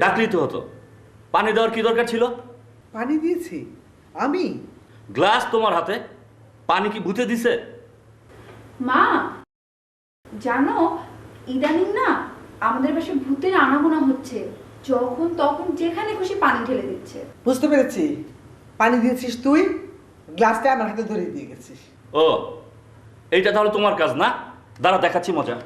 ডাকলেই তো হতো। পানি দেওয়ার কি দরকার ছিল? পানি দিয়েছি আমি? গ্লাস তোমার হাতে, পানি কি ভূতে দিছে? মা জানো, ইদানিং না আমাদের বাসায় ভূতের আনাগোনা হচ্ছে। যখন তখন যেখানে খুশি পানি ঢেলে দিচ্ছে। বুঝতে পেরেছি, পানি দিয়েছিস তুই, গ্লাসটা আমার হাতে ধরিয়ে দিয়ে গেছিস। ও, এইটা তাহলে তোমার কাজ না? দাঁড়া, দেখাচ্ছি মজা।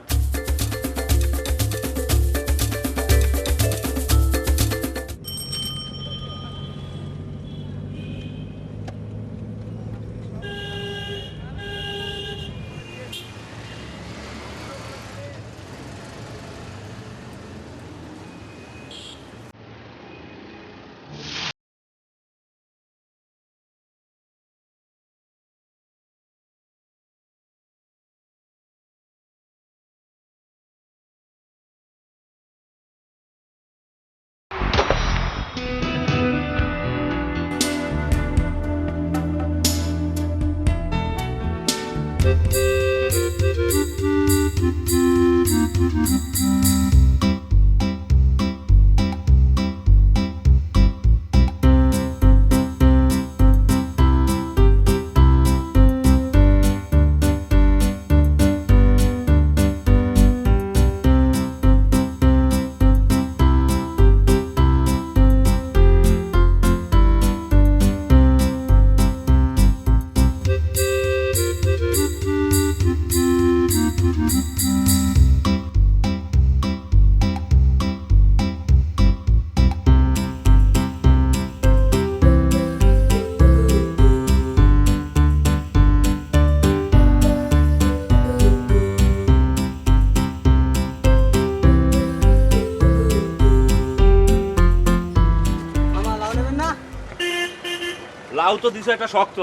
লাউ তো দিছে একটা শক্ত।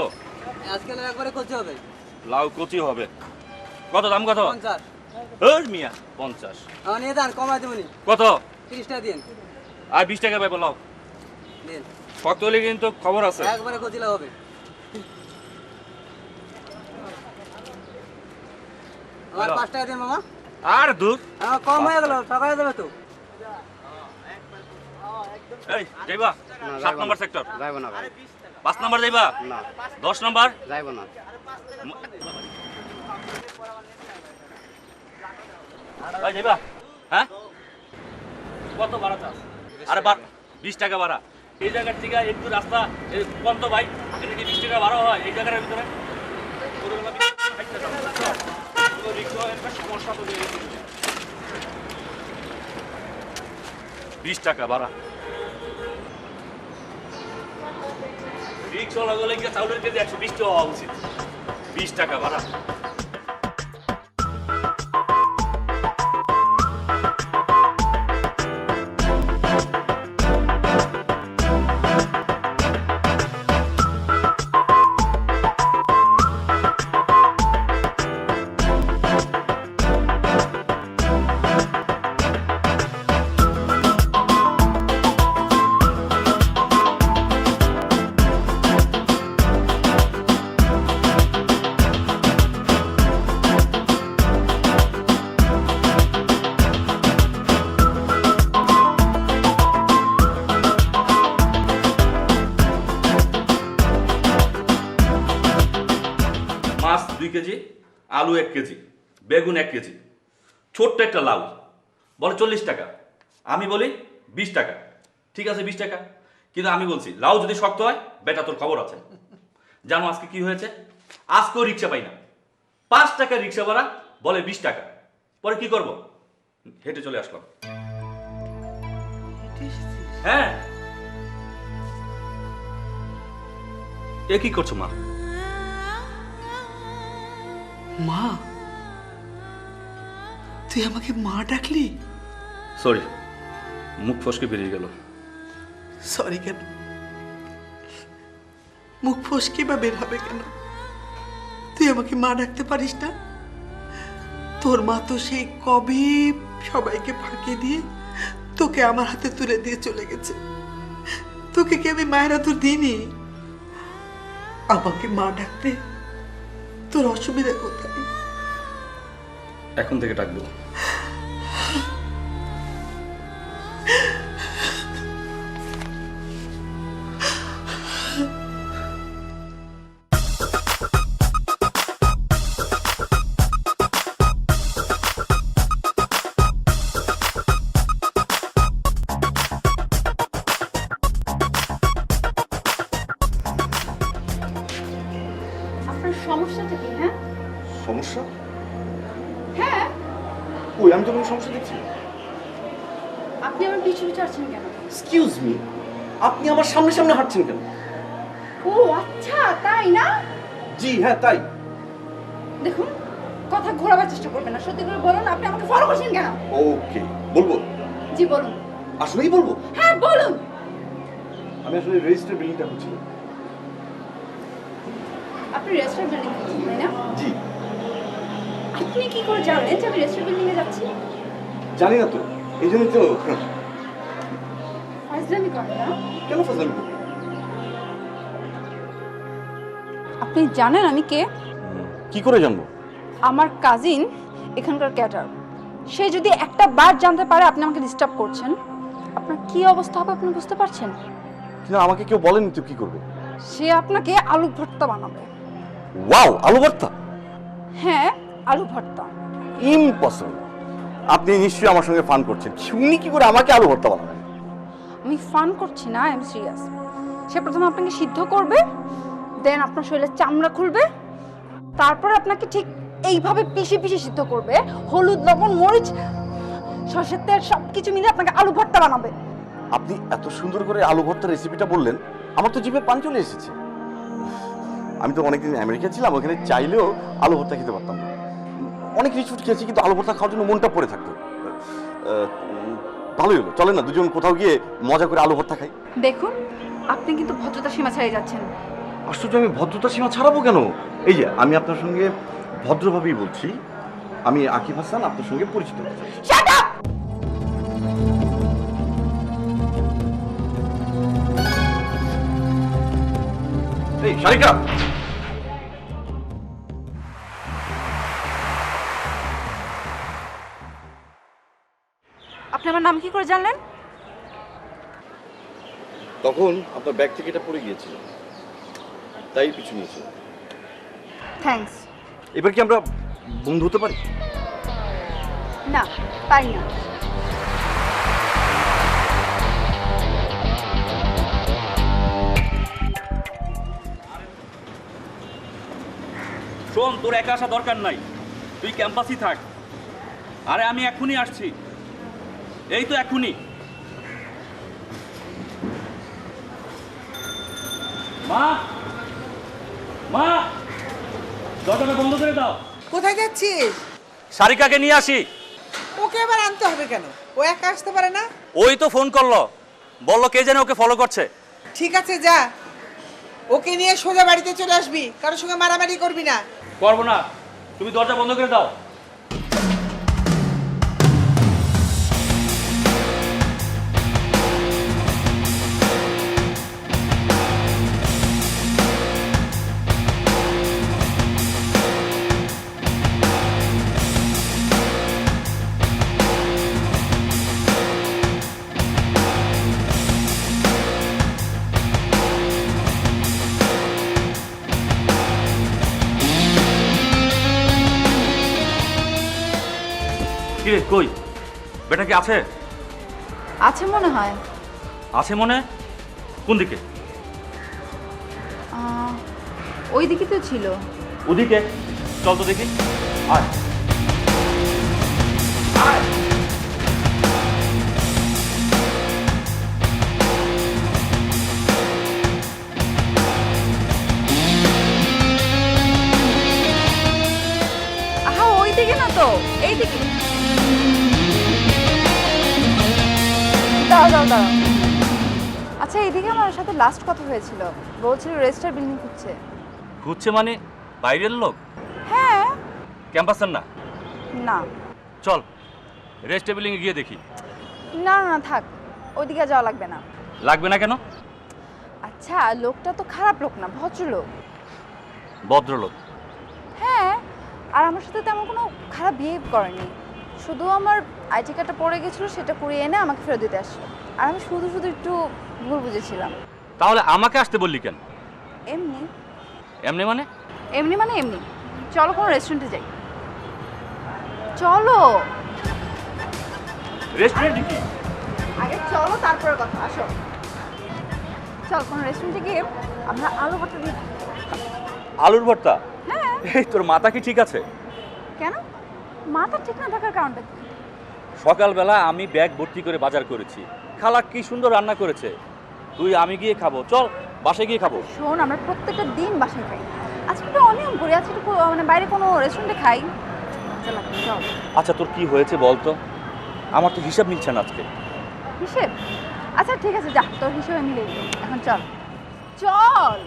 আজকে একবারে কচি হবে। লাউ কচি হবে। কত দাম? কত? 50। ওর মিয়া 50। আমার নিয়ে যান, কমাই দেবনি। কত? 30 টাকা দিন। আর 20 টাকা পাইবো, লাও। দিন। শক্ত হলে কিন্তু খবর আছে। একবারে কচি লাউ হবে। আমার 5 টাকা দিন মামা। আর দূর। আমার কম হয়ে গেল, টাকা দেবে তো। এই যাইবা 7 নম্বর সেক্টর? যাইব না ভাই। 5 নম্বর যাইবা? না। 10 নম্বর? যাইব না। এই যাইবা? হ্যাঁ? কত ভাড়া চাস? আরে 20 টাকা ভাড়া। এই জায়গার থেকে একটু রাস্তা কম তো ভাই। এখানে কি 20 টাকা ভাড়া হয় এই জায়গার ভিতরে? সমস্যা তো 20 টাকা ভাড়া। রিক্সা লাগালে গিয়ে চাউলের কেজি 120 টাকা হওয়া উচিত। 20 টাকা ভাড়া। মাছ 2 কেজি, আলু 1 কেজি, বেগুন 1 কেজি, ছোট্ট একটা লাউ বলে 40 টাকা। আমি বলি 20 টাকা। ঠিক আছে 20 টাকা, কিন্তু আমি বলছি লাউ যদি শক্ত হয় বেটা তোর খবর আছে। জানো আজকে কি হয়েছে? আজকেও রিক্সা পাই না। 5 টাকা রিক্সা ভাড়া, বলে 20 টাকা। পরে কি করব? হেঁটে চলে আসলাম। হ্যাঁ। এ কি করছো মা? মা, তুই আমাকে মা ডাকলি? সরি, মুখ ফসকে বেরিয়ে গেল। সরি কেন? মুখ ফসকে বা বের হবে কেন? তুই আমাকে মা ডাকতে পারিস না? তোর মা তো সেই কবে সবাইকে ফাঁকি দিয়ে তোকে আমার হাতে তুলে দিয়ে চলে গেছে। তোকে কি আমি মায়ের আদর দিইনি? আমাকে মা ডাকতে তোর অসুবিধা কোথায়? এখন থেকে ডাকবো। কই, আমি তো কোনো সমস্যা দেখছি না। আপনি আমার পিছু পিছু আসছেন কেন? এক্সকিউজ মি, আপনি আমার সামনে সামনে হাঁটছেন কেন? ও আচ্ছা, তাই না? জি হ্যাঁ তাই। দেখুন, কথা ঘোরাবার চেষ্টা করবেন না। সত্যি করে বলুন, আপনি আমাকে ফলো করছেন কেন? ওকে, বলবো? জি বলুন। আসলেই বলবো? হ্যাঁ বলুন। আমি আসলে রেজিস্টার বিল্ডিংটা করছি। আপনি রেস্টুরেন্ট বিল্ডিং করছেন, তাই না? জি। আপনি কি করে জানলেন যে আমি রেস্টুরেন্ট বিল্ডিং এ যাচ্ছি? জানি না তো, এই জন্যই তো। ফাজলামি করেন না? কেন ফাজলামি করবো? আপনি জানেন আমি কে? কি করে জানবো? আমার কাজিন এখানকার ক্যাটার। সে যদি একটা বার জানতে পারে আপনি আমাকে ডিস্টার্ব করছেন, আপনার কি অবস্থা হবে আপনি বুঝতে পারছেন? কিন্তু আমাকে কেউ বলেনি তো কি করবে। সে আপনাকে আলু ভর্তা বানাবে। ওয়াও, আলু ভর্তা? হ্যাঁ, আলু ভর্তা। ইম্পসিবল। আপনি নিশ্চয়ই আমার সঙ্গে ফান করছেন। উনি কি করে আমাকে আলু ভর্তা বানাবেন? আমি ফান করছি না, আই এম সিরিয়াস। সে প্রথমে আপনাকে সিদ্ধ করবে, দেন আপনার শরীরের চামড়া খুলবে, তারপর আপনাকে ঠিক এইভাবে পিষে পিষে সিদ্ধ করবে, হলুদ, লবণ, মরিচ, সরষের তেল সবকিছু মিলে আপনাকে আলু ভর্তা বানাবে। আপনি এত সুন্দর করে আলু ভর্তার রেসিপিটা বললেন, আমার তো জিভে পানি চলে এসেছে। আমি তো অনেকদিন আমেরিকা ছিলাম, ওখানে চাইলেও আলু ভর্তা খেতে পারতাম না। অনেক রিচ ফুড খেয়েছি, কিন্তু আলু ভর্তা খাওয়ার জন্য মনটা পড়ে থাকতো। ভালোই হলো, চলেন না দুজন কোথাও গিয়ে মজা করে আলু ভর্তা খাই। দেখুন, আপনি কিন্তু ভদ্রতা সীমা ছাড়িয়ে যাচ্ছেন। আশ্চর্য, আমি ভদ্রতা সীমা ছাড়াবো কেন? এই যে আমি আপনার সঙ্গে ভদ্রভাবেই বলছি, আমি আকিব হাসান, আপনার সঙ্গে পরিচিত হতে চাই। Shut up! এই শারিকা, আপনি আমার নাম কি করে জানলেন? তখন আপনার ব্যাগ থেকে এটা পড়ে গিয়েছিল, তাই পিছু নিয়েছিল। থ্যাঙ্কস। এবার কি আমরা বন্ধু হতে পারি? না, পারি না। শোন, তোর একা আসা দরকার নাই, তুই ক্যাম্পাসই থাক। আরে আমি এখনই আসছি, এই তো এখনই। মা, মা, দরজাটা বন্ধ করে দাও। কোথায় যাচ্ছিস? সারিকাকে নিয়ে আসি। ওকে আবার আনতে হবে কেন? ও একা আসতে পারে না? ওই তো ফোন করলো, বললো কে জানে ওকে ফলো করছে। ঠিক আছে, যা। ওকে নিয়ে সোজা বাড়িতে চলে আসবি, কারোর সঙ্গে মারামারি করবি না। করবো না, তুমি দরজা বন্ধ করে দাও। কিরে কই, বেটা কি আছে? আছে মনে হয়। আছে মনে? কোন দিকে? ওই দিকে তো ছিল। ওদিকে চল তো দেখি। আয় আয়। আহা, ওই দিকে না তো, এই দিকে। দাঁড়াও দাঁড়াও দাঁড়াও। আচ্ছা, এইদিকে আমার সাথে লাস্ট কথা হয়েছিল, বলছিল রেজিস্টার বিল্ডিং খুঁজছে। খুঁজছে মানে বাইরের লোক? হ্যাঁ। ক্যাম্পাসের না? না চল রেস্ট টেবিলিং এ গিয়ে দেখি। না না, থাক, ওইদিকে যাওয়া লাগবে না। লাগবে না কেন? আচ্ছা, লোকটা তো খারাপ লোক না, ভদ্রলোক। ভদ্রলোক? হ্যাঁ, আর আমার সাথে তেমন কোনো খারাপ বিহেভ করেনি। শুধু আমার আইটি কার্ডটা পড়ে গেছিলো, সেটা কুড়িয়ে এনে আমাকে ফেরত দিতে আসলো। আর আমি শুধু শুধু একটু ভুল বুঝেছিলাম। তাহলে আমাকে আসতে বললি কেন? এমনি এমনি মানে? এমনি মানে এমনি। চলো কোনো রেস্টুরেন্টে যাই। চলো। রেস্টুরেন্টে কি? আগে চলো, তারপরে কথা। আসো, চল কোনো রেস্টুরেন্টে গিয়ে আমরা আলু ভর্তা দিয়ে। আলুর ভর্তা? হ্যাঁ। এই তোর মাথা কি ঠিক আছে? কেন? মাথা ঠিক না থাকার কারণটা কি? সকালবেলা আমি ব্যাগ ভর্তি করে বাজার করেছি, খালা কি সুন্দর রান্না করেছে, তুই আমি গিয়ে খাবো, চল বাসায় গিয়ে খাবো। শোন, আমরা প্রত্যেকটা দিন বাসায় খাই, আজকে একটু অনিয়ম করি, আজকে একটু মানে বাইরে কোনো রেস্টুরেন্টে খাই। চল চল। আচ্ছা তোর কি হয়েছে বলতো, আমার তো হিসাব মিলছে না আজকে। হিসেব? আচ্ছা ঠিক আছে, যা তোর হিসেবে মিলে দিই। এখন চল চল।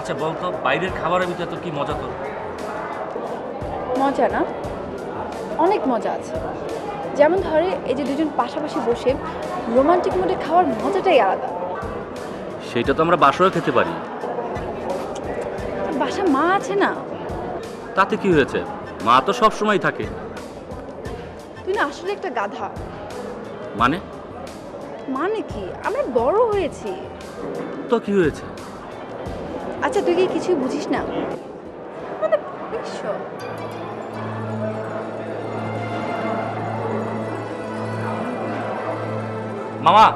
আচ্ছা বলতো, বাইরের খাবারের ভিতরে তোর কি মজা তোর? মজা না, অনেক মজা আছে। যেমন ধরে এই যে দুজন পাশাপাশি বসে রোমান্টিক মোডে খাওয়ার মজাটাই আলাদা। সেটা তো আমরা বাসায়ও খেতে পারি। বাসা মা আছে না? তাতে কি হয়েছে, মা তো সব সময় থাকে। তুই না আসলে একটা গাধা। মানে? মানে কি, আমরা বড় হয়েছি। তো কি হয়েছে? আচ্ছা তুই কি কিছুই বুঝিস না? আমাদের বিশ্ব মামা,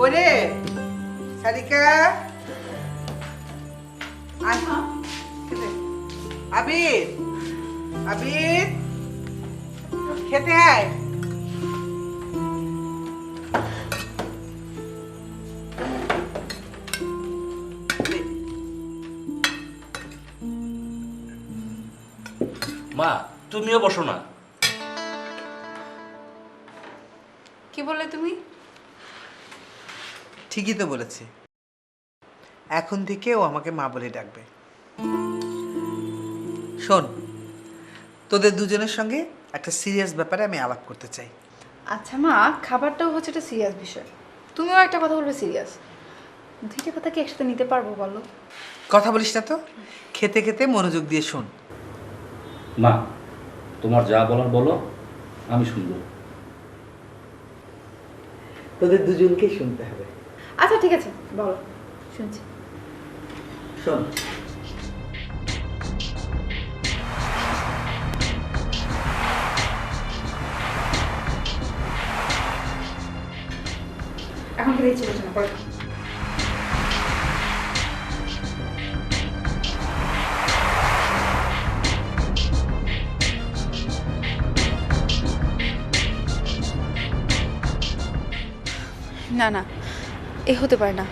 ওরে সারিকা, আয় খেতে। আবির, আবির খেতে আয়। মা তুমিও বসো না। কি বললে তুমি? ঠিকই তো বলেছে, এখন থেকে ও আমাকে মা বলে ডাকবে। শোন, তোদের দুজনের সঙ্গে একটা সিরিয়াস ব্যাপারে আমি আলাপ করতে চাই। আচ্ছা মা, খাবারটাও হচ্ছে একটা সিরিয়াস বিষয়, তুমিও একটা কথা বলবে সিরিয়াস। দুইটা কথা কি একসাথে নিতে পারবো বলো? কথা বলিস না তো, খেতে খেতে মনোযোগ দিয়ে শোন। মা তোমার যা বলার বলো, আমি শুনবো। তোদের দুজনকেই শুনতে হবে। আচ্ছা ঠিক আছে, বলো, শুনছি। শোন, এখন খেতে ইচ্ছে করছে না, পরে খাও। না না, এ হতে পারে না।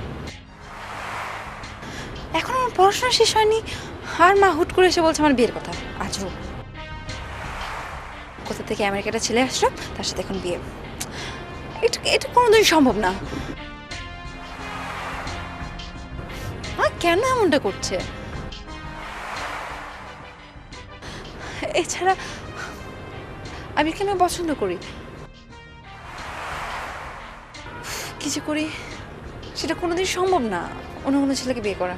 এখন আমার পড়াশোনা শেষ হয়নি আর মা হুট করে এসে বলছে আমার বিয়ের কথা। আজও কোথা থেকে আমেরিকাটা ছেলে আসলো, তার সাথে এখন বিয়ে। এটা এটা কোনোদিন সম্ভব না। মা কেন এমনটা করছে? এছাড়া আমি কেন পছন্দ করি, কিছু করি, সেটা কোনোদিন সম্ভব না অন্য কোনো ছেলেকে বিয়ে করা।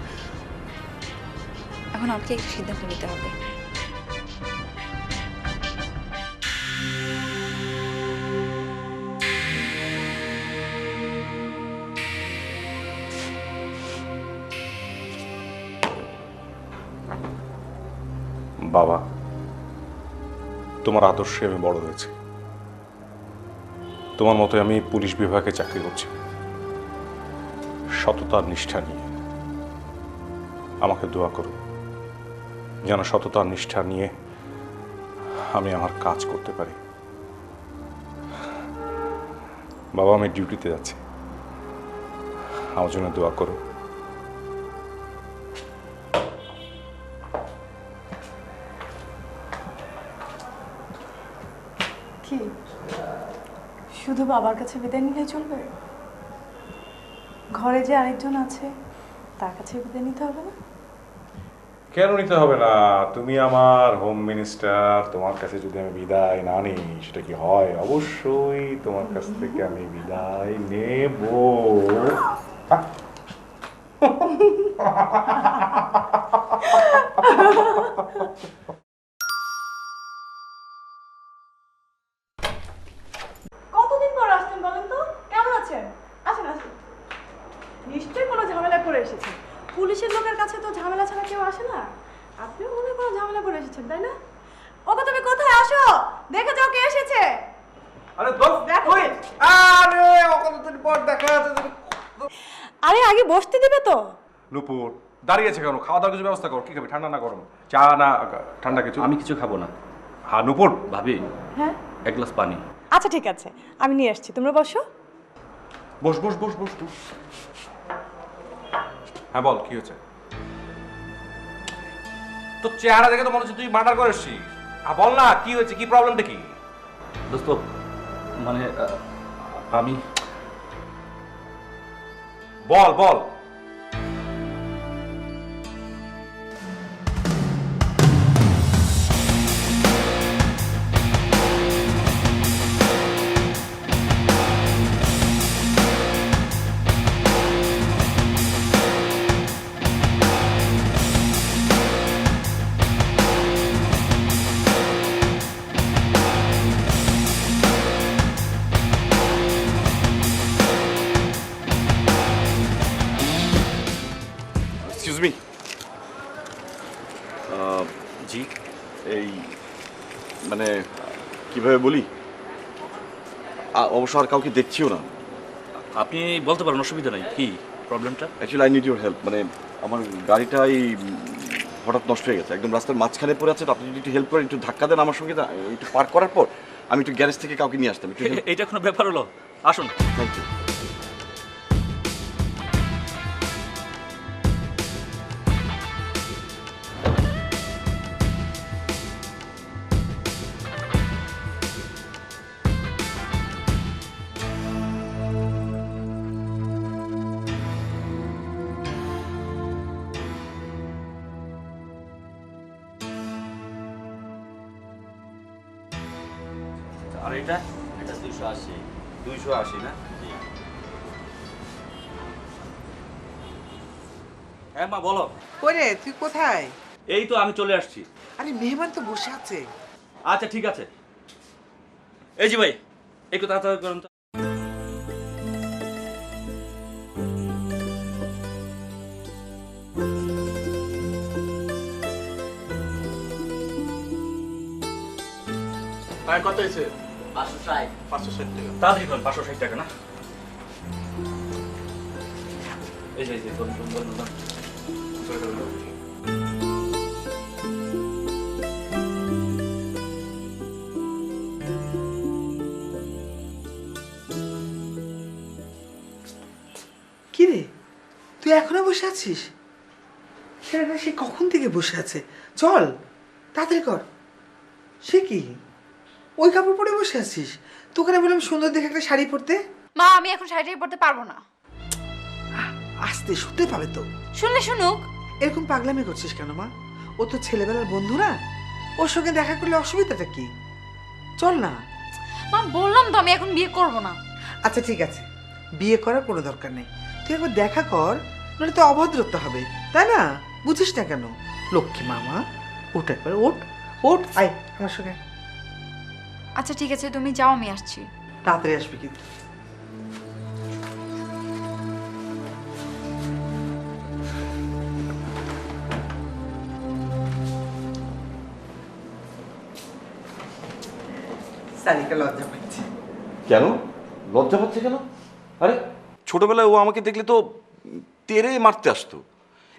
এখন আমাকে একটা সিদ্ধান্ত নিতে হবে। বাবা, তোমার আদর্শে আমি বড় হয়েছি। তোমার মতো আমি পুলিশ বিভাগে চাকরি করছি, সততার নিষ্ঠা নিয়ে। আমাকে দোয়া করো যেন সততার নিষ্ঠা নিয়ে আমি আমার কাজ করতে পারি। বাবা, আমি ডিউটিতে যাচ্ছি, আমার জন্য দোয়া করো। কি বাবার কাছে বিদায় নিলেই চলবে? ঘরে যে আরেকজন আছে তার কাছে বিদায় নিতে হবে না? কেন নিতে হবে না? তুমি আমার হোম মিনিস্টার, তোমার কাছে যদি আমি বিদায় না নিই সেটা কি হয়? অবশ্যই তোমার কাছ থেকে আমি বিদায় নেব। কতদিন পর আসছেন বলেন তো? কেমন আছেন? আসেন আসেন। নিশ্চয়ই কোনো ঝামেলা করে এসেছেন। পুলিশের লোকের কাছে তো ঝামেলা ছাড়া কেউ আসে না। আপনিও মনে হয় কোনো ঝামেলা করে এসেছেন, তাই না? ওগো তুমি কোথায়? আসো, দেখে যাও কে এসেছে। আরে দোস্ত দেখো। ওই আরে কতদিন পর দেখা আছে। আরে আগে বসতে দিবে তো? নুপুর দাঁড়িয়ে আছে কেন? খাওয়া দাওয়ার কিছু ব্যবস্থা করো। কি খাবি? ঠান্ডা না গরম? চা না ঠান্ডা কিছু? আমি কিছু খাবো না। হ্যাঁ নুপুর, ভাবি, হ্যাঁ এক গ্লাস পানি। আচ্ছা ঠিক আছে, আমি নিয়ে আসছি, তোমরা বসো। বস বস বস বস বস। হ্যাঁ বল কি হয়েছে? তোর চেহারা দেখে তো মনে হচ্ছে তুই মার্ডার করে এসেছিস। বল না কি হয়েছে, কি প্রবলেমটা কি? দোস্ত, মানে আমি বল বল। Excuse me. জি, এই মানে কিভাবে বলি, অবশ্য আর কাউকে দেখছিও না। আপনি বলতে পারেন, অসুবিধা নাই। কি প্রবলেমটা? Actually I need your help. মানে আমার গাড়িটা এই হঠাৎ নষ্ট হয়ে গেছে, একদম রাস্তার মাঝখানে পড়ে আছে। তো আপনি যদি একটু হেল্প করেন, একটু ধাক্কা দেন আমার সঙ্গে, একটু পার্ক করার পর আমি একটু গ্যারেজ থেকে কাউকে নিয়ে আসতাম। একটু এইটা কোনো ব্যাপার হলো? আসুন। Thank you. আর এটা? এটা 280। 280 না? জি। হ্যাঁ মা, বলো। ওরে তুই কোথায়? এই তো আমি চলে আসছি। আরে মেহমান তো বসে আছে। আচ্ছা ঠিক আছে। এই জি ভাই, একটু তাড়াতাড়ি করুন তো। ভাই কত হয়েছে? 560। 560 টাকা। তাড়াতাড়ি করুন, 560 টাকা না? এই যে এই যে, করুন করুন করুন করুন। করে দেবেন, করে দেবেন। কি রে, তুই এখনো বসে আছিস? ছেলেটা সে কখন থেকে বসে আছে? চল তাড়াতাড়ি কর। সে কি ওই কাপড় পরে বসে আছিস? তোকে না বললাম সুন্দর দেখে একটা শাড়ি পরতে? মা, আমি এখন শাড়িটাই পরতে পারবো না। আসতে শুনতে পাবে তো। শুনলে শুনুক। এরকম পাগলামি করছিস কেন মা? ও তো ছেলেবেলার বন্ধু না, ওর সঙ্গে দেখা করলে অসুবিধাটা কি? চল না। মা, বললাম তো আমি এখন বিয়ে করব না। আচ্ছা ঠিক আছে, বিয়ে করার কোনো দরকার নেই। তুই একবার দেখা কর, নইলে তো অভদ্রত্ব হবে, তাই না? বুঝিস না কেন? লক্ষ্মী মামা, ওঠ একবার, ওঠ ওঠ, আয় আমার সঙ্গে। আচ্ছা ঠিক আছে, তুমি যাও, আমি আসছি। তাড়াতাড়ি আসবি কিন্তু। সারিকা লজ্জা পাচ্ছে। কেন লজ্জা পাচ্ছে কেন? আরে ছোটবেলায় ও আমাকে দেখলে তো তেরে মারতে আসতো।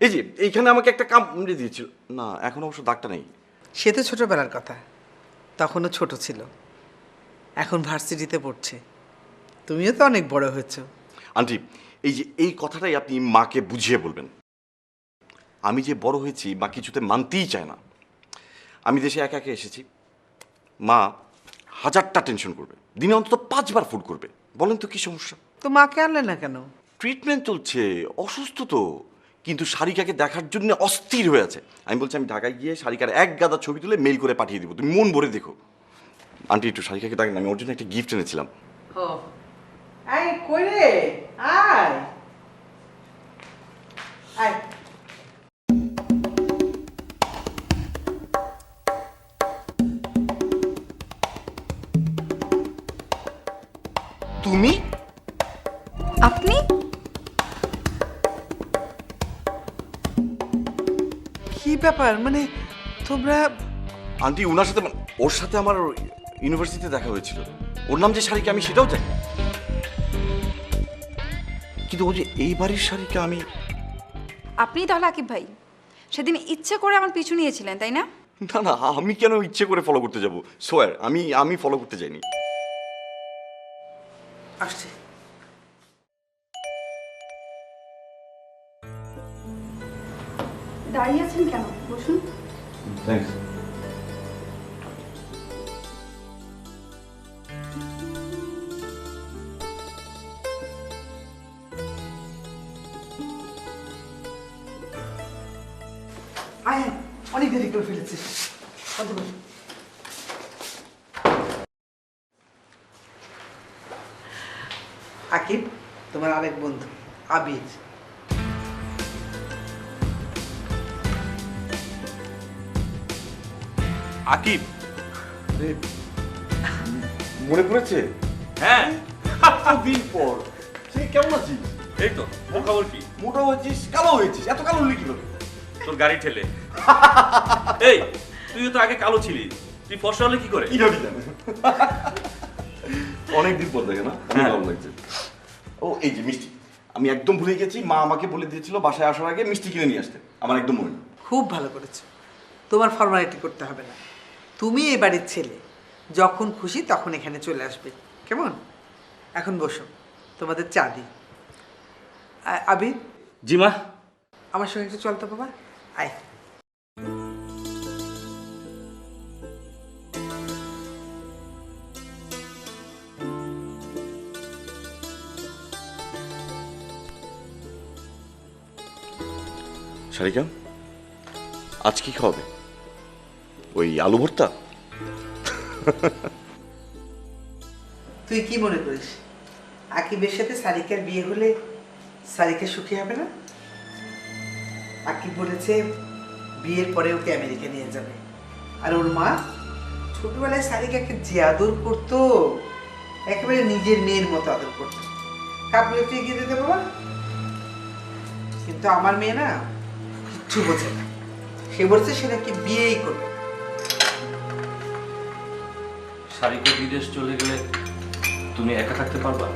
এই যে এইখানে আমাকে একটা কামড়ে দিয়েছিল না, এখন অবশ্য দাগটা নেই। সে তো ছোটবেলার কথা, তখনও ছোট ছিল, এখন ভার্সিটিতে পড়ছে। তুমিও তো অনেক বড় হয়েছো। আন্টি, এই যে এই কথাটাই আপনি মাকে বুঝিয়ে বলবেন। আমি যে বড় হয়েছি মা কিছুতে মানতেই চায় না। আমি দেশে একা একা এসেছি, মা 1000টা টেনশন করবে, দিনে অন্তত 5 বার ফোন করবে। বলেন তো কি সমস্যা? তো মাকে আনলে না কেন? ট্রিটমেন্ট চলছে, অসুস্থ তো, কিন্তু সারিকাকে দেখার জন্য অস্থির হয়ে আছে। আমি বলছি আমি ঢাকায় গিয়ে সারিকার এক গাদা ছবি তুলে মেইল করে পাঠিয়ে দিব, তুমি মন ভরে দেখো। আন্টি একটু সারিকাকে দেখেন, আমি ওর জন্য একটা গিফট এনেছিলাম। ও আয় কই রে, আয় আয়। তুমি? আপনি? কি ব্যাপার, মানে তোমরা? আন্টি ওনার সাথে ওর সাথে আমার ইউনিভার্সিটিতে দেখা হয়েছিল। ওর নাম যে সারিকা আমি সেটাও জানি, কিন্তু ও যে এই বাড়ির সারিকা আমি। আপনি তাহলে আকিব ভাই সেদিন ইচ্ছে করে আমার পিছু নিয়েছিলেন, তাই না? না না, আমি কেন ইচ্ছে করে ফলো করতে যাব? সোয়ার আমি ফলো করতে যাইনি। আসছে। দাঁড়িয়ে আছেন কেন, বসুন। থ্যাঙ্কস। আয় আয়, অনেক দেরি করে ফেলেছিস। বন্ধ কর। আকিব, তোমার আরেক বন্ধু আবির। আকিব। মনে পড়েছে? হ্যাঁ, দিন পর। সে কেমন আছিস? এই তো। তোর খবর কি? মোটা হয়েছিস, কালো হয়েছিস, এত কালো হলি কিভাবে? তোর গাড়ি ঠেলে। এই, তুইও তো আগে কালো ছিলি, তুই ফর্সা হলে কি করে? কি ভাবি জানো? অনেকদিন পর দেখে না, অনেক ভালো লাগছে। ও এই যে মিষ্টি, আমি একদম ভুলে গেছি, মা আমাকে বলে দিয়েছিল বাসায় আসার আগে মিষ্টি কিনে নিয়ে আসতে, আমার একদম মনে নেই। খুব ভালো করেছো, তোমার ফর্মালিটি করতে হবে না। তুমি এই বাড়ির ছেলে, যখন খুশি তখন এখানে চলে আসবে, কেমন? এখন বসো, তোমাদের চা দিই। আবির, জি মা। আমার সঙ্গে একটু চলতো বাবা, আয়। সারিকা, আজ কি খাওয়াবে? ওই আলু ভর্তা? তুই কি মনে করিস আকিবের সাথে সারিকার বিয়ে হলে সারিকা সুখী হবে না? আকিব বলেছে বিয়ের পরে ওকে আমেরিকা নিয়ে যাবে। আর ওর মা ছোটবেলায় সারিকাকে যে আদর করতো, একেবারে নিজের মেয়ের মতো আদর করতো। কাপড়ে তুই গিয়ে দিতে বাবা। কিন্তু আমার মেয়ে না কিচ্ছু বোঝে না, সে বলছে সে নাকি বিয়েই করবে। সারিকা বিদেশ চলে গেলে তুমি একা থাকতে পারবা?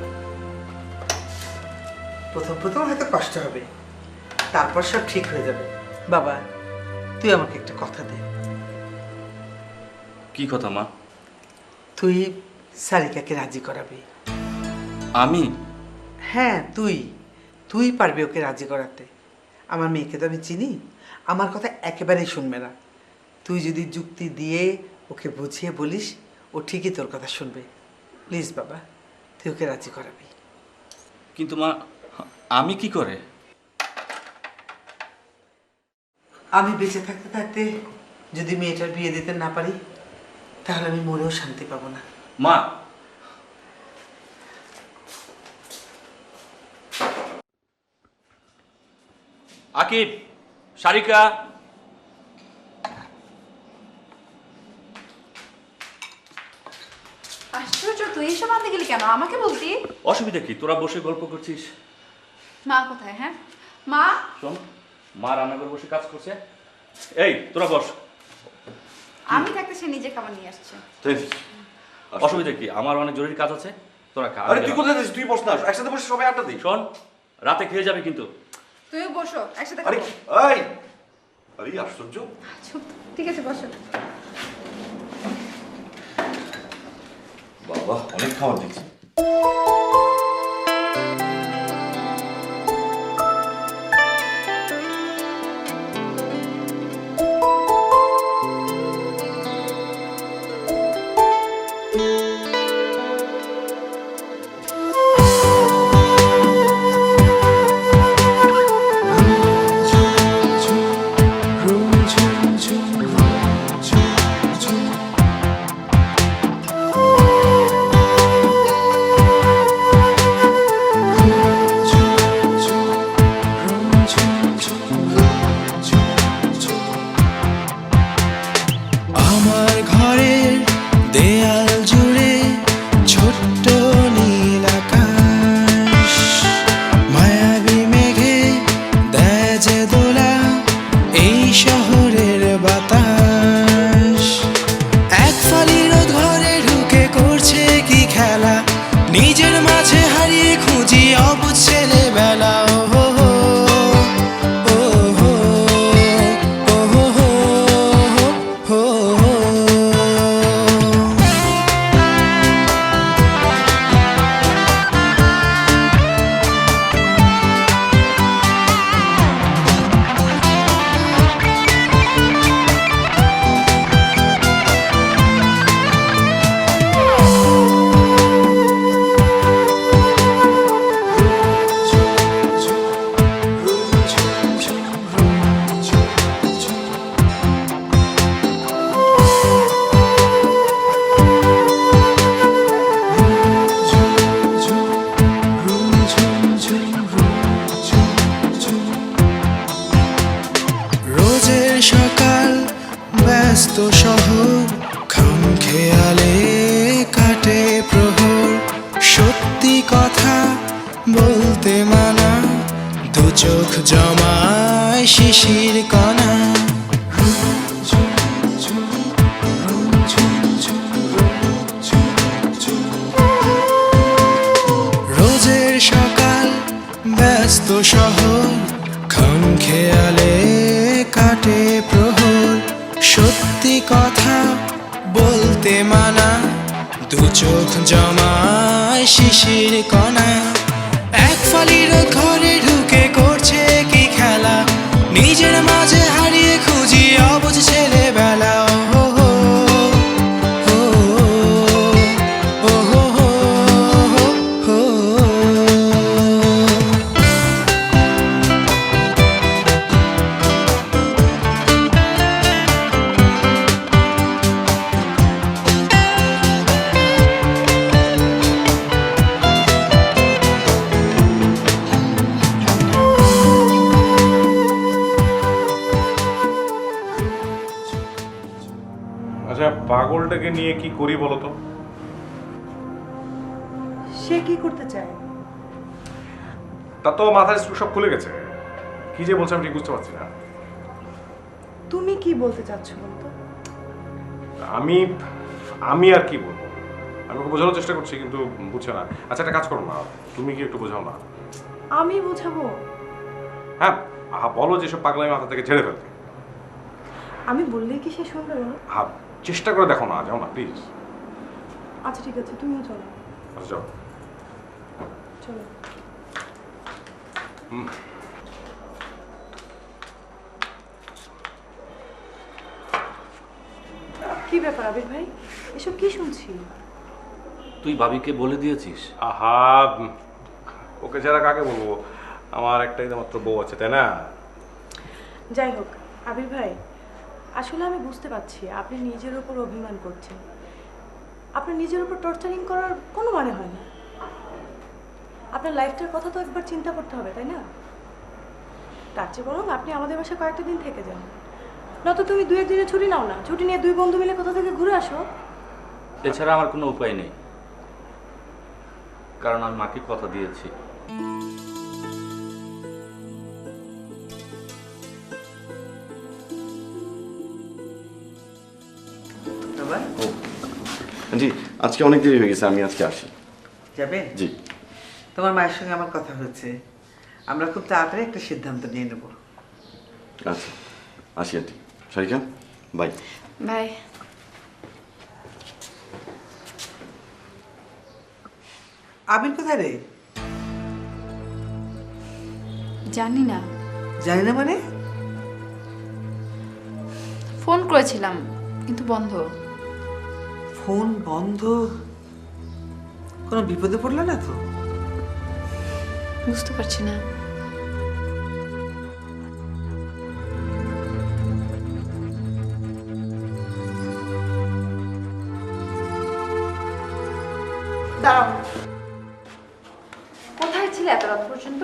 প্রথম প্রথম হয়তো কষ্ট হবে, তারপর সব ঠিক হয়ে যাবে। বাবা, তুই আমাকে একটা কথা দে। কি কথা মা? তুই সারিকাকে রাজি করাবি। আমি? হ্যাঁ, তুই পারবি ওকে রাজি করাতে। আমার মেয়েকে তো আমি চিনি, আমার কথা একেবারেই শুনবে না। তুই যদি যুক্তি দিয়ে ওকে বুঝিয়ে বলিস, ও ঠিকই তোর কথা শুনবে। প্লিজ বাবা, তুই ওকে রাজি করাবি। কিন্তু মা, আমি কি করে? আমি বেঁচে থাকতে থাকতে যদি মেয়েটার বিয়ে দিতে না পারি, তাহলে আমি মনেও শান্তি পাবো না। মা, আকিব, সারিকা। আশ্চর্য, তুই এসব আনতে গেলি কেন? আমাকে বলতি। অসুবিধা কি? তোরা বসে গল্প করছিস। মা কোথায়? হ্যাঁ মা। শোন, মা রান্নাঘরে বসে কাজ করছে। এই তোরা বস। আমি থাকতে সে নিজে খাবার নিয়ে আসছে। অসুবিধা কি? আমার অনেক জরুরি কাজ আছে, তোরা খা। আরে তুই কোথায় যাচ্ছিস? তুই বস না, একসাথে বসে সবাই আড্ডা দিই। শোন, রাতে খেয়ে যাবে কিন্তু। তুইও বসো, একসাথে আরে খাবো। এই, আরে আশ্চর্য। চুপ, ঠিক আছে বসো। বাবা, অনেক খাবার দিচ্ছি। চোখ জমায় শিশির কণা। রোজের সকাল ব্যস্ত শহর, খাম খেয়ালে কাটে প্রহর। সত্যি কথা বলতে মানা, দু চোখ জমায় শিশির কণা। এক ফালির ঘরে ঢুকে করছে কি খেলা, নিজের মাঝে হারিয়ে খুঁজি অবুঝ ছেলেবেলা। ও হো হো, ও হো হো হো। আচ্ছা, পাগলটাকে নিয়ে কি করি বলো তো? সে কি করতে চায়? তা তো মাথার স্ক্রু সব খুলে গেছে। কি যে বলছে আমি ঠিক বুঝতে পারছি না। তুমি কি বলতে চাচ্ছ বলতো? আমি আমি আর কি বলবো, আমি ওকে বোঝানোর চেষ্টা করছি কিন্তু বুঝছে না। আচ্ছা, একটা কাজ করো না, তুমি কি একটু বোঝাও না? আমি বোঝাবো? হ্যাঁ, বলো যে সব পাগলামি মাথা থেকে ছেড়ে ফেলতে। আমি বললেই কি সে শুনবে না? হ্যাঁ, চেষ্টা করে দেখো না, যাও না প্লিজ। আচ্ছা ঠিক আছে, তুমিও চলো। আচ্ছা যাও। চলো। কি ব্যাপার আবির ভাই, এসব কি শুনছি? তুই ভাবিকে বলে দিয়েছিস? আহা, ওকে ছাড়া কাকে বলবো? আমার একটাই তো মাত্র বউ আছে, তাই না? যাই হোক আবির ভাই, আসলে আমি বুঝতে পারছি আপনি নিজের উপর অভিমান করছেন। আপনার নিজের উপর টর্চারিং করার কোনো মানে হয় না। আপনার লাইফটার কথা তো একবার চিন্তা করতে হবে, তাই না? তার চেয়ে বরং আপনি আমাদের বাসায় কয়েকটা দিন থেকে যান। নয়তো তুমি 2-1 দিনের ছুটি নাও না, ছুটি নিয়ে 2 বন্ধু মিলে কোথা থেকে ঘুরে আসো। এছাড়া আমার কোনো উপায় নেই, কারণ আমি মাকে কথা দিয়েছি। ও জি, আজকে অনেক দেরি হয়ে গেছে, আমি আজকে আসি। যাবে? জি। তোমার মায়ের সঙ্গে আমার কথা হয়েছে, আমরা খুব তাড়াতাড়ি একটা সিদ্ধান্ত নিয়ে নেব। আচ্ছা, আসি আন্টি। সারিকা, বাই। বাই। আবির কোথায় রে? জানি না। জানি না মানে? ফোন করেছিলাম কিন্তু বন্ধ। ফোন বন্ধ? কোনো বিপদে পড়লো না তো? বুঝতে পারছি না। দাঁড়াও, কোথায় ছিলে এত রাত পর্যন্ত?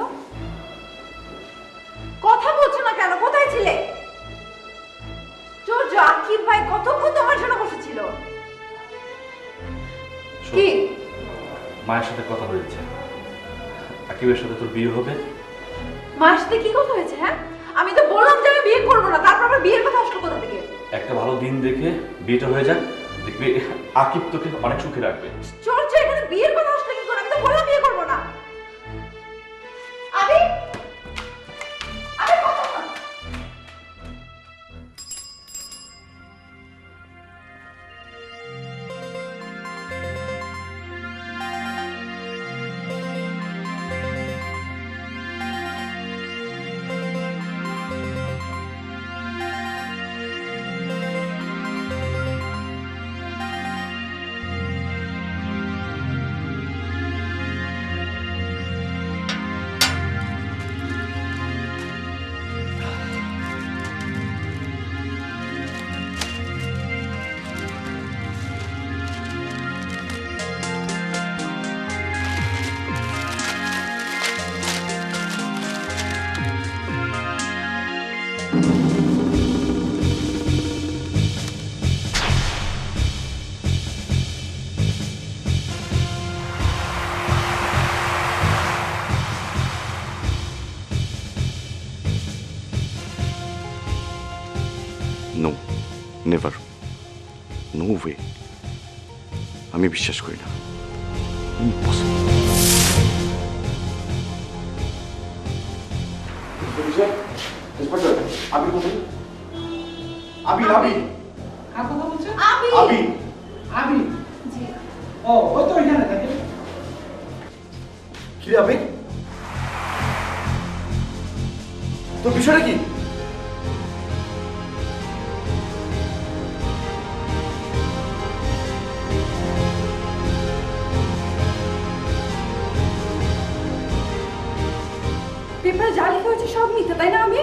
কথা বলছো না কেন? কোথায় ছিলে? জোর আকিব ভাই কতক্ষণ তোমার জন্য বসেছিল। কি? মায়ের সাথে কথা হয়েছে, আকিবের সাথে তোর বিয়ে হবে। মায়ের সাথে কি কথা হয়েছে? হ্যাঁ, আমি তো বললাম যে আমি বিয়ে করবো না, তারপর আবার বিয়ের কথা আসলো কোথা থেকে? একটা ভালো দিন দেখে বিয়েটা হয়ে যাক, দেখবি আকিব তোকে অনেক সুখী রাখবে। চর্চা এখানে বিয়ের কথা আসলো কি করে? আমি তো বললাম বিয়ে করবো না। আরে আরে কথা বল। No, never, no way. আমি বিশ্বাস করি না, ইম্পসিবল। আবি কোথায়? আবি, আবি, কার কথা বলছেন? আবি। আমি ও ওই তো এখানে দেখেন। কি রে আবি, তোর বিষয়টা কি? পেপারে যা লেখা হয়েছে সব মিথ্যা, তাই না? আমি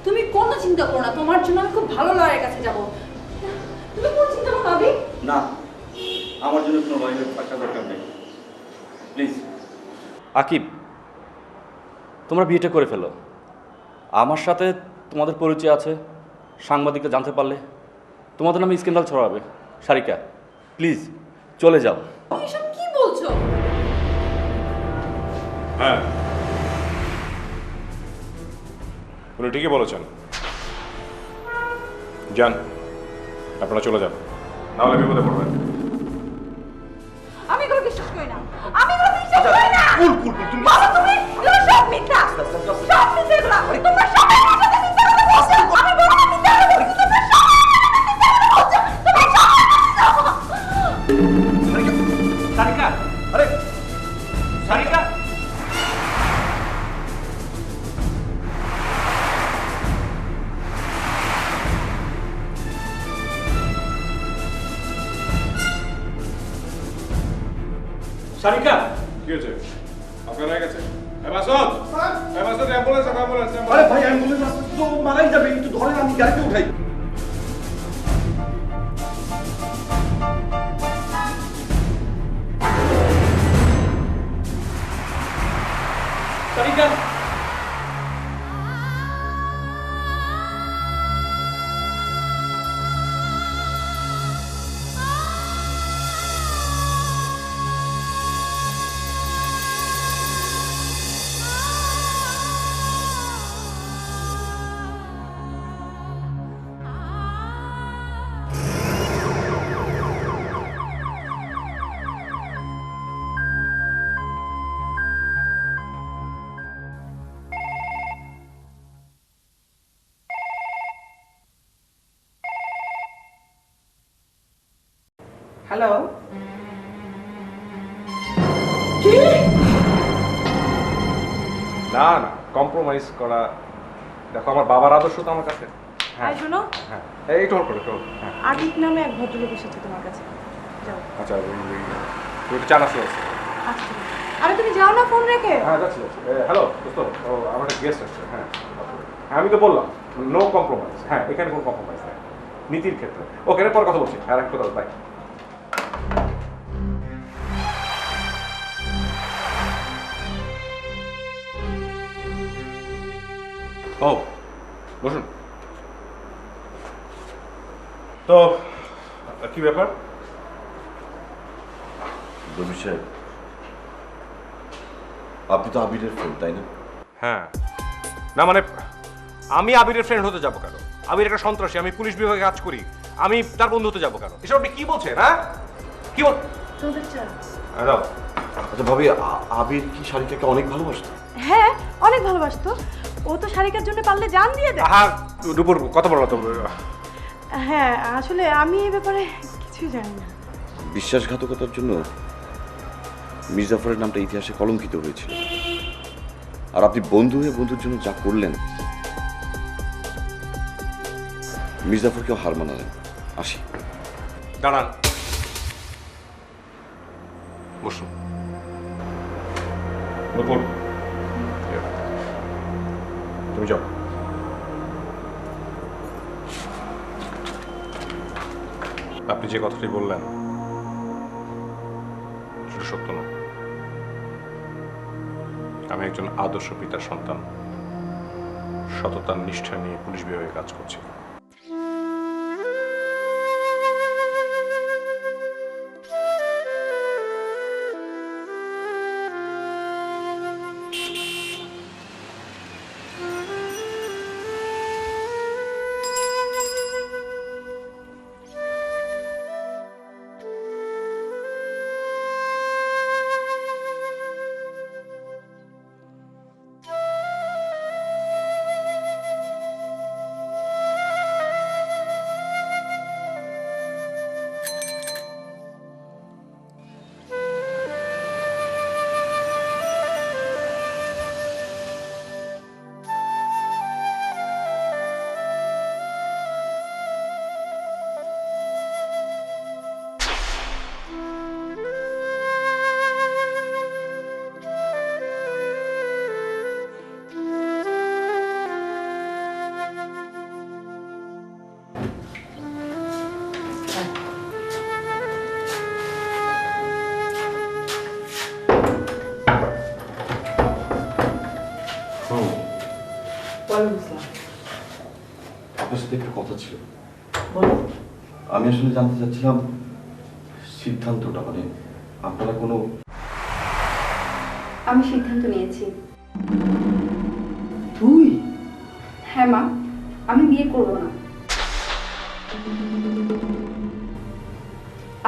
তুমি কোনো চিন্তা করো না, তোমার জন্য আমি খুব ভালো লয়ের কাছে যাব। তুমি কোনো চিন্তা করো না আবি। না, আমার জন্য কোনো লয়ারের টাকা দরকার নেই, প্লিজ। আকিব, তোমরা বিয়েটা করে ফেলো। আমার সাথে তোমাদের পরিচয় আছে, সাংবাদিকরা জানতে পারলে তোমাদের নামে স্ক্যান্ডাল ছড়াবে। সারিকা, প্লিজ চলে যাও। তুমি এসব কি বলছো? হ্যাঁ, উনি ঠিকই বলেছেন। যান, আপনারা চলে যান, নাহলে বিপদে পড়বেন। আমি এগুলো বিশ্বাস করি না, আমি এগুলো বিশ্বাস করি না। বাবা, তুমি এগুলো সব মিথ্যা, সব মিথ্যা এগুলো। তোমরা সবাই আমার সাথে মিথ্যা কথা বলছো। আমি বলবো না মিথ্যা কথা বলছো, তোমরা সবাই মিথ্যা কথা বলছো। তোমরা সবাই সারিকা, আরে সারিকা, সারিকা, কি হয়েছে? আপনার হয়ে গেছে? Masud, Masud, ambulance, ambulance. আরে ভাই, অ্যাম্বুলেন্স আসতে তো মারাই যাবে, একটু ধরেন, আমি গাড়িতে উঠাই। সারিকা, হ্যালো, না না, কম্প্রোমাইজ করা, দেখো আমার বাবার আদর্শ তো আমার কাছে। আর শোনো, হ্যাঁ, এই একটু hold করো, একটু hold করো। হ্যাঁ, আদিত নামে এক ভদ্রলোক এসেছে তোমার কাছে, যাও। আচ্ছা, তুই একটু চা নাস্তা আছে। আচ্ছা ঠিক আছে। আরে তুমি যাও না ফোন রেখে। হ্যাঁ, যাচ্ছি যাচ্ছি। হ্যালো দোস্ত, ও আমার একটা গেস্ট আসছে। হ্যাঁ, হ্যাঁ, আমি তো বললাম নো কম্প্রোমাইজ। হ্যাঁ, এখানে কোনো কম্প্রোমাইজ নেই নীতির ক্ষেত্রে। ওকে, পরে কথা বলছি। হ্যাঁ, রাখি, কথা বাই। ও, বসুন। তো কি ব্যাপার? রবি সাহেব, আপনি তো আবিরের ফ্রেন্ড, তাই না? হ্যাঁ, না মানে আমি আবিরের ফ্রেন্ড হতে যাবো কেন? আবির একটা সন্ত্রাসী, আমি পুলিশ বিভাগে কাজ করি, আমি তার বন্ধু হতে যাবো কেন? এসব আপনি কি বলছেন? হ্যাঁ, কি বল? তোমাদের চা। দাও। আচ্ছা ভাবি, আবির কি শারিকাকে অনেক ভালোবাসতো? হ্যাঁ, অনেক ভালোবাসতো। ও তো শারিকার জন্য পারলে জান দিয়ে দেয়। হ্যাঁ, দুপুর কথা বলো তো। হ্যাঁ, আসলে আমি এই ব্যাপারে কিছুই জানি না। বিশ্বাসঘাতকতার জন্য মির্জাফরের নামটা ইতিহাসে কলঙ্কিত হয়েছিল, আর আপনি বন্ধু হয়ে বন্ধুর জন্য যা করলেন, মির্জাফরকেও হার মানালেন। আসি। দাঁড়ান, বসুন। দুপুর, তুমি যাও। আপনি যে কথাটি বললেন সেটা সত্য না। আমি একজন আদর্শ পিতার সন্তান, সততার নিষ্ঠা নিয়ে পুলিশ বিভাগে কাজ করছি। আপনার সাথে একটু কথা ছিল। বলো। আমি আসলে জানতে চাচ্ছিলাম সিদ্ধান্তটা, মানে আপনারা কোনো... আমি সিদ্ধান্ত নিয়েছি। তুই? হ্যাঁ মা, আমি বিয়ে করব না।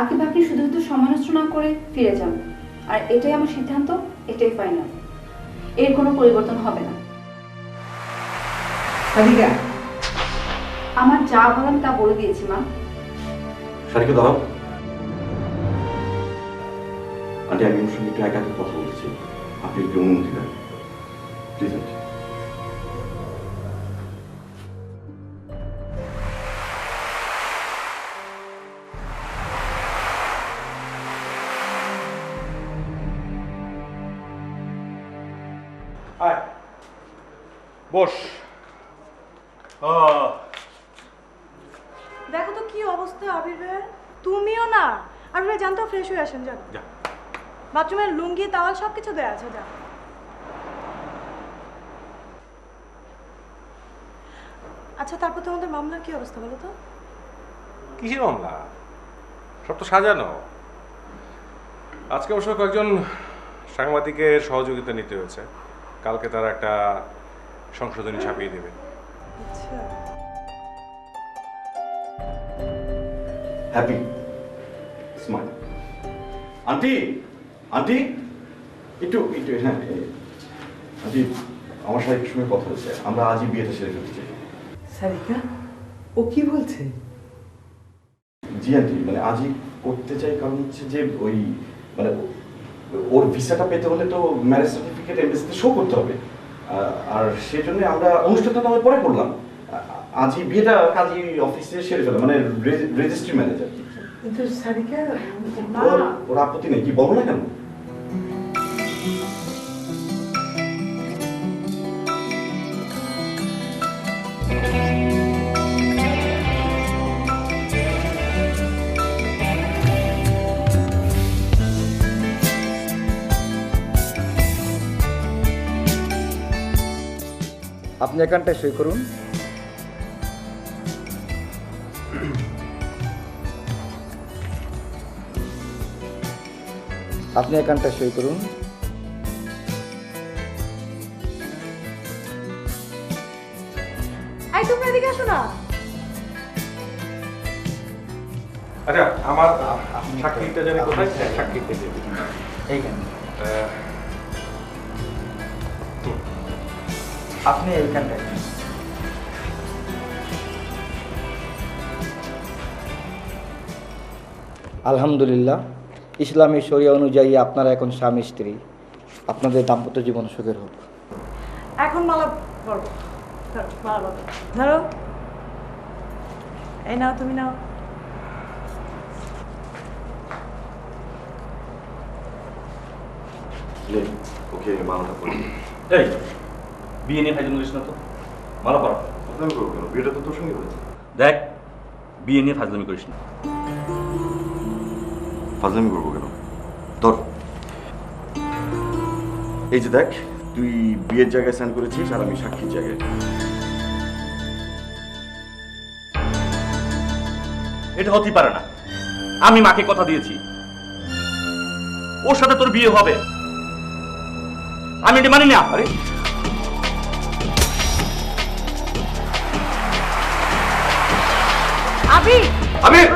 আকিব, আপনি শুধু শুধু সমালোচনা করে ফিরে যান, আর এটাই আমার সিদ্ধান্ত, এটাই ফাইনাল। এর কোনো পরিবর্তন হবে না। সারিকা, আমার যা বলার আমি তা বলে দিয়েছি মা। সারিকা দাঁড়াও। আন্টি, আমি ওর সঙ্গে একটু একা একা কথা বলছি, আপনি একটু অনুমতি দেন প্লিজ। আন্টি, আয় বস। দেখো তো কি অবস্থা আবির ভাইয়ের। তুমিও না, আবির ভাই জানতো, ফ্রেশ হয়ে আসেন, যান। যা। বাথরুমের লুঙ্গি তাওয়াল সবকিছু দেওয়া আছে, যান। আচ্ছা, তারপর তোমাদের মামলার কি অবস্থা বলো তো? কিসের মামলা? সব তো সাজানো। আজকে অবশ্য কয়েকজন সাংবাদিকের সহযোগিতা নিতে হয়েছে। কালকে তারা একটা সংশোধনী ছাপিয়ে দেবে। আচ্ছা, হ্যাপি স্মাইল। আন্টি, আন্টি একটু একটু, হ্যাঁ আন্টি, আমার সাথে একটু সময় কথা হচ্ছে, আমরা আজই বিয়েটা সেরে ফেলতে চাই। সারিকা, ও কি বলছে? জি আন্টি, মানে আজই করতে চাই, কারণ হচ্ছে যে ওই মানে ওর ভিসাটা পেতে হলে তো ম্যারেজ সার্টিফিকেট এমবেসিতে শো করতে হবে, আর সেজন্য আমরা অনুষ্ঠানটা নামে পরে করলাম। আজই বিয়েটা কাজই অফিসে সেরে ফেলে, মানে রেজিস্ট্রি ম্যানেজার। কিন্তু সারিকা, ওর আপত্তি নেই, কি বলো না কেন? আপনি এখানটায় সই করুন। আপনি এখানটায় সই করুন। এই তোমরা এদিকে আসো না। আচ্ছা, আমার সাক্ষীটা জানি কোথায়? সাক্ষীটা দেবে এইখানে আপনি এইখানটায়। আলহামদুলিল্লাহ, ইসলামী শরিয়া অনুযায়ী আপনারা এখন স্বামী স্ত্রী। আপনাদের দাম্পত্য জীবন সুখের হোক। এখন মালা পরবো। ধরো, মালা পরবো। ধরো, এই নাও, তুমি নাও। ওকে, মালাটা পড়ি। এই বিয়ে নিয়ে ফাইজলামি করিস না তো, মালা পড়া। ফাজলামি করবো কেন? বিয়েটা তো তোর সঙ্গে হয়েছে। দেখ, বিয়ে নিয়ে ফাইজলামি করিস না। ফাজলামি করবো কেন? ধর, এই যে দেখ, তুই বিয়ের জায়গায় সাইন করেছিস আর আমি সাক্ষীর জায়গায়। এটা হতেই পারে না। আমি মাকে কথা দিয়েছি ওর সাথে তোর বিয়ে হবে, আমি এটা মানি না। আরে আবির, আবির!